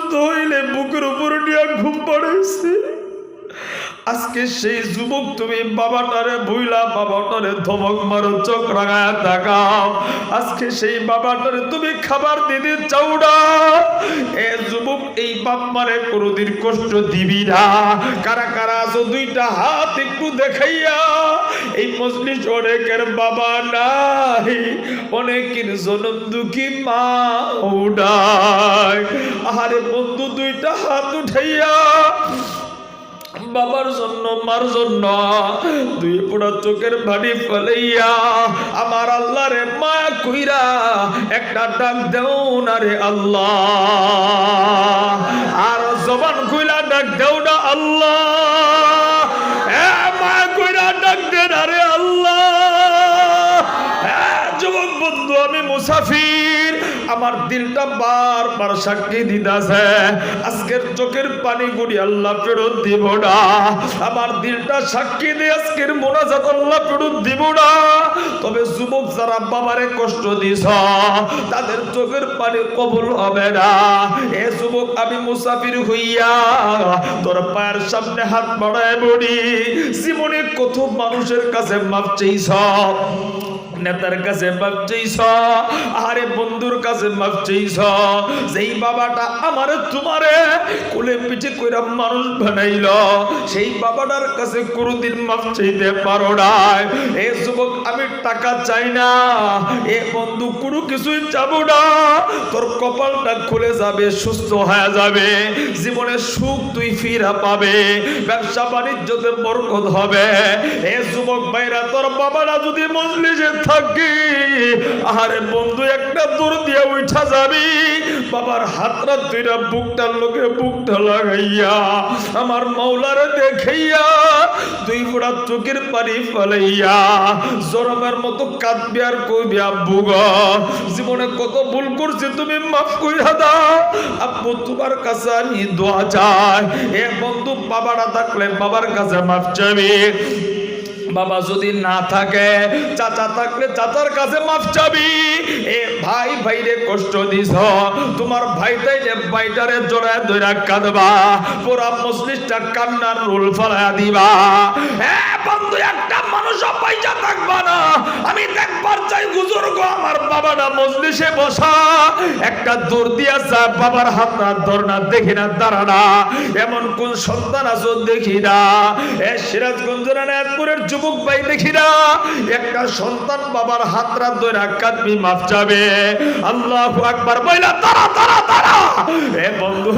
সুস্থ হইলে বুকের উপর নিয়ে ঘুম পড়েছে। আজকে সেই যুবক তুমি বাবাটারে ভুইলা বাবাটারে ধমক মারো, চোখ রাঙায় তাকাও। আজকে সেই বাবাটারে তুমি খাবার দিতে চাও না। এ যুবক, এই বাপ মারে কোনোদিন কষ্ট দিবি না। কারা কারা আছো দুইটা হাত একটু দেখাইয়া। এই মজলিস অনেকের বাবা নাই, অনেকের জনম দুঃখী মা নাই। আরে বন্ধু, দুইটা হাত উঠাইয়া বাবার জন্য মার জন্য দুই পোড়া চোখের পানি ফেলাইয়া আমার আল্লাহ রে মায়া কইরা একটা ডাক দেও না রে আল্লাহ। আর জবান কইলা ডাক দেও না আল্লাহ। মায়া কইরা ডাক দে না রে আল্লাহ। যুবক বন্ধু, আমি মুসাফির, আমার দিলটা বারবার সাক্ষী দিতেছে আজকের চোখের পানি গুলি আল্লাহ ফেরত দিব না। আমার দিলটা সাক্ষী দিয়ে আজকের মোনাজাত আল্লাহ ফেরত দিব না। তবে যুবক যারা বাবারে কষ্ট দিছ তাদের চোখের পানি কবুল হবে না। এ যুবক, আমি মুসাফির হইয়া তোর পায়ের সামনে হাত বাড়ায় বলি, জীবনে কত মানুষের কাছে মাফ চাইছ, নেতার কাছে মাফ চাইছ, আরে বন্ধুর কাছে মাফ চাইছ। যেই বাবাটা আমারে তোমারে কোলে পিঠে কইরা মানুষ বানাইল, সেই বাবাটার কাছে কোনোদিন মাফ চাইতে পারো না। এ যুবক, আমি টাকা চাই না, এ বন্ধু কোনো কিছুই চাবো না। তোর কপালটা খুলে যাবে, সুস্থ হয়ে যাবে, জীবনে সুখ তুই ফিরা পাবে, ব্যবসা বাণিজ্যতে বরকত হবে। এ যুবক ভাইরা, তোর বাবারা যদি মজলিসে থাকি, আরে বন্ধু একটা দূর দিয়ে উঠা যাবি, বাবার হাতটা তুইরা বুকটার লোকে বুকটা লাগাইয়া আমার মাওলারে দেখাইয়া দুই ফোঁটা চোখের পানি ফেলাইয়া জরমের মতো কাঁদবি আর কইবি, আব্বু গো জীবনে কত ভুল করছি, তুমি মাফ কইরা দাও আব্বু, তোমার কাছে আমি দোয়া চাই। এ বন্ধু, বাবারা থাকলে বাবার কাছে মাফ চাবি, বাবা যদি না থাকে চাচা থাকলে চাচার কাছে মাফ চাবি। এ ভাই ভাইরে কষ্ট দিছ, তোমার ভাই তাইলে ভাইটারে জড়ায় ধইরা কাঁদবা, পুরা মজলিসটা কান্নার রোল ফলায়া দিবা। এ বন্ধু, একটা মানুষ পয়সা থাকবা না। আমি দেখবার চাই হুজুর গো আমার বাবাটা মজলিসে বসা, একটা দৌড় দিয়া যা বাবার হাতটা ধর না, দেখি না দাঁড়ানা, এমন কোন সন্তান আছো দেখি না। এ সিরাজগঞ্জের নারায়ণপুরের যুবক ভাই দেখি না, একটা সন্তান বাবার হাতটা ধরে কাঁদবি, মাফ চাবে। আল্লাহু আকবার বইলা দাঁড়া দাঁড়া দাঁড়া। এ বন্ধু,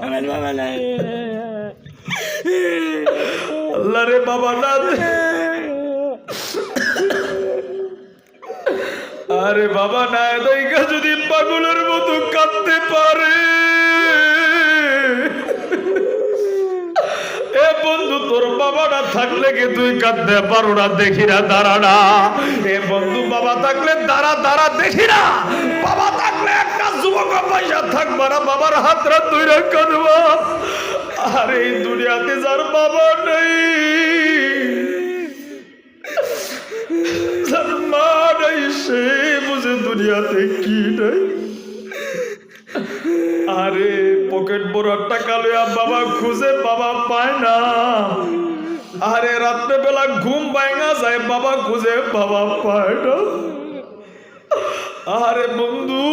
আমার বাবা নাই, আল্লাহ রে বাবা না, আরে বাবা না দেখা যদি পাগলের মতো কাঁদতে পারে। এ বন্ধু, তোর বাবাটা থাকলে কি তুই কাঁদতে পারো না? দেখি না, দাঁড়া না। এ বন্ধু, বাবা থাকলে দাঁড়া দাঁড়া, দেখি না। বাবা থাকলে একটা যুবক পয়সা থাকবা না, বাবার হাতটা তুই কাঁদবা। আর এই দুনিয়াতে যার বাবা নেই, যার মা নেই, সে বুঝে দুনিয়াতে কি নেই। আরে পকেট বড় টাকা লইয়া বাবা খুঁজে, বাবা পায় না। আরে রাত্রে বেলা ঘুম ভাঙা যায়, বাবা খুঁজে, বাবা পায় না। আরে বন্ধু,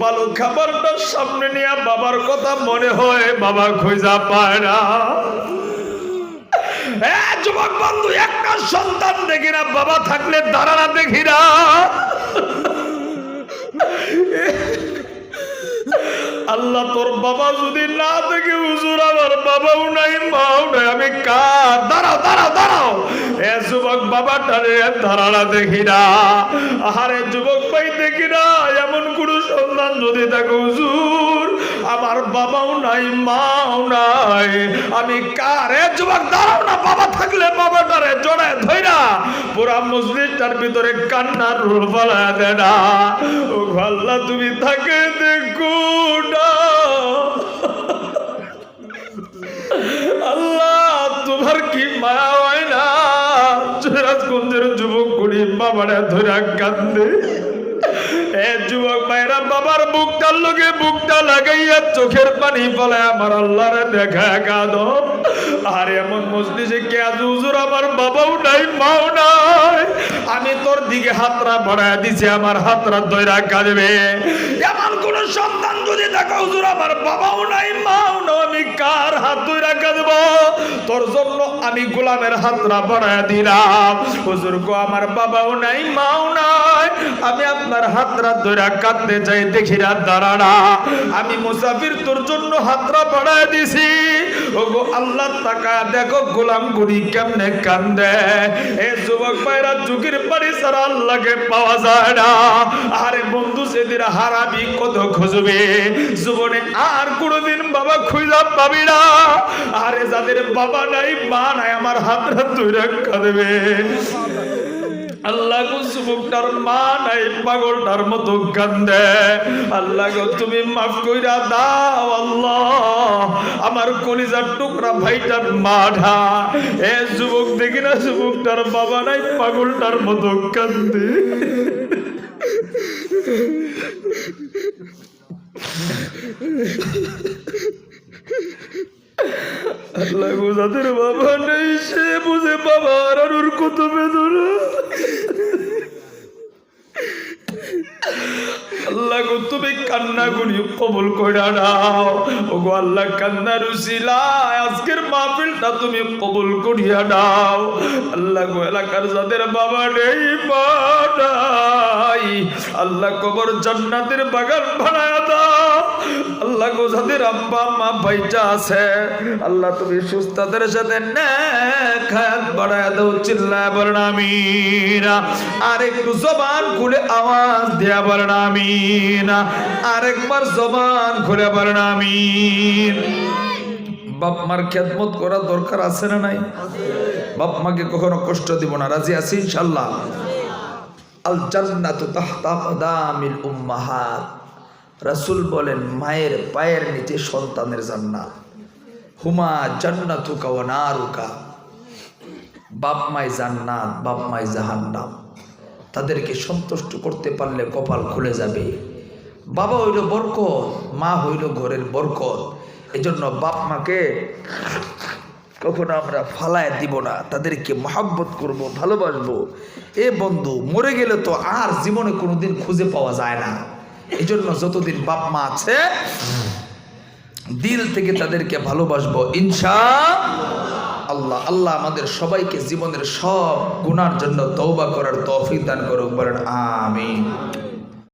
ভালো খাবারটা সামনে নিয়ে বাবার কথা মনে হয়, বাবা খুঁজা পায় না। যুবক বন্ধু, একটা সন্তান দেখি না, বাবা থাকলে দাঁড়ানা দেখি না। আল্লাহ, তোর বাবা যদি না দেখে হুজুর আমার বাবাও নাই মাও নাই, আমি কার? দাঁড়াও দাঁড়াও দাঁড়াও। এ যুবক, বাবাটারে দাঁড়ানা দেখি না। আরে যুবক ভাই, দেখি না এমন কোন সন্তান যদি থাকে, হুজুর আমার বাবাও নাই মাও নাই, আমি কার? এ যুবক দাঁড়াও না, বাবা থাকলে বাবাটারে জড়ায় ধইরা পুরা মজলিসটার ভিতরে কান্নার রোল ফলায়া দে না। ও আল্লাহ, তুমি থাকে দেখো না। আল্লাহ, তোমার কি মায়া হয় না? সিরাজগঞ্জের যুবক গুলি বাবারে ধরে কান্দে। এ এ যুবক ভাইরা বাবার বুকটার লগে বুকটা লাগাইয়া চোখের পানি ফলে আমার আল্লাহরে দেখা কাঁদো। আর এমন মজলিসে কে আজ হুজুর আমার বাবাও নাই মাও নাই, আমি তোর দিকে হাতরা বাড়ায় দিছি, আমার হাতরা ধইরা কাঁদবে। এমন কোন সন্তান যদি দেখো হুজুর আমার বাবাও নাই মাও নাই, আমি কার হাত ধইরা কাঁদবো? তোর জন্য আমি গোলামের হাতরা বাড়ায় দিলাম। হুজুর গো আমার বাবাও নাই মাও নাই, আমি আপনার হাতরা ধইরা কাঁদতে চাই, দেখি রাত দাঁড়ানা, আমি মুসাফির তোর জন্য হাতরা বাড়ায় দিছি। ওগো আল্লাহ তাকা দেখো গোলাম গুলি কেমনে কান্দে। এ যুবক ভাইরা চোখের পানি ছাড়া আল্লাহকে পাওয়া যায় না। আরে বন্ধু সেদিন হারাবি কত খুঁজবে, জীবনে আর কোনোদিন বাবা খুঁজা পাবি না। আরে যাদের বাবা নাই মা নাই আমার হাতরা ধইরা কাঁদবে। আল্লাহ গো যুবকটার মা নাই পাগলটার মতো কান্দে। আল্লাহ গো তুমি মাফ কইরা দাও আল্লাহ, আমার কলিজার টুকরা ভাইটার মাঠা। এ যুবক দেখি না যুবকটার বাবা নাই পাগলটার মতো কান্দে। আল্লাহ গো যাদের বাবা নেই সে বুঝে বাবা হারানোর কত বেদনা। আল্লাহ গো তুমি কান্না গুলি কবুল কইরা নাও। ওগো আল্লাহ কান্নার উসিলায় আজকের মাহফিলটা তুমি কবুল করিয়া নাও। আল্লাহ গো এলাকার যাদের বাবা নেই মা নাই, আল্লাহ কবর জান্নাতের বাগান বানায়া দাও। আল্লাহ গো যাদের আব্বা মা বাইচা আছে আল্লাহ তুমি সুস্থতার সাথে নেক হায়াত বাড়ায়া দাও। চিল্লায় বলেন আমিন। আর একটু জবান খুলে আওয়াজ দেয়া বলেন আমিন। আরেকবার জবান খুলে বলেন আমিন। বাপ মার খেদমত করা দরকার আছে না নাই? বাপ মাকে কখনো কষ্ট দিব না, রাজি আছি ইনশাআল্লাহ? আল জান্নাতু তাহতা আকদামিল উম্মাহাত। রাসূল বলেন মায়ের পায়ের নিচে সন্তানের জান্নাত। হুমা জান্নাতুকা ওয়া নারুকা। বাপ মাই জান্নাত, বাপ মাই জাহান্নাম। তাদেরকে সন্তুষ্ট করতে পারলে কপাল খুলে যাবে। বাবা হইল বরকত, মা হইল ঘরের বরকত। এজন্য বাপ মাকে কখনো আমরা ফালায় দিব না, তাদেরকে মহব্বত করব, ভালোবাসবো। এ বন্ধু মরে গেলে তো আর জীবনে কোনোদিন খুঁজে পাওয়া যায় না। এজন্য যতদিন বাপ মা আছে দিল থেকে তাদেরকে ভালোবাসবো ইনশাআল্লাহ। আল্লাহ আমাদের সবাইকে জীবনের সব গুনার জন্য তওবা করার তৌফিক দান করুক, বলেন আমিন।